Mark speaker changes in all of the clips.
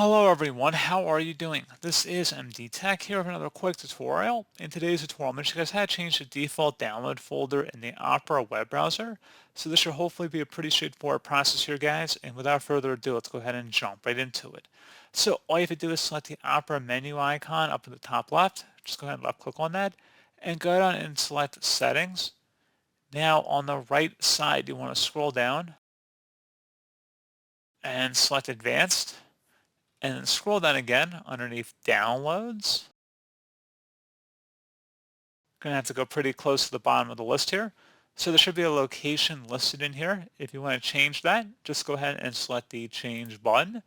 Speaker 1: Hello everyone, how are you doing? This is MD Tech here with another quick tutorial. In today's tutorial, I'm going to show you guys how to change the default download folder in the Opera web browser. So this should hopefully be a pretty straightforward process here, guys. And without further ado, let's go ahead and jump right into it. So all you have to do is select the Opera menu icon up in the top left. Just go ahead and left click on that and go down and select Settings. Now on the right side, you want to scroll down and select Advanced. And then scroll down again underneath Downloads. Going to have to go pretty close to the bottom of the list here. So there should be a location listed in here. If you want to change that, just go ahead and select the Change button.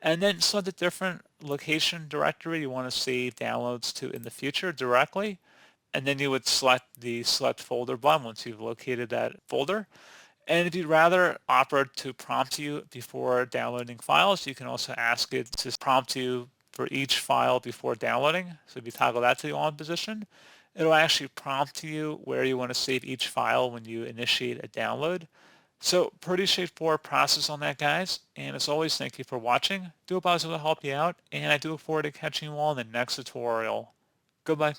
Speaker 1: And then select the different location directory you want to save downloads to in the future directly. And then you would select the Select Folder button once you've located that folder. And if you'd rather Opera to prompt you before downloading files, you can also ask it to prompt you for each file before downloading. So if you toggle that to the on position, it'll actually prompt you where you want to save each file when you initiate a download. So pretty straightforward process on that, guys. And as always, thank you for watching. Do hope I was able to help you out, and I do look forward to catching you all in the next tutorial. Goodbye.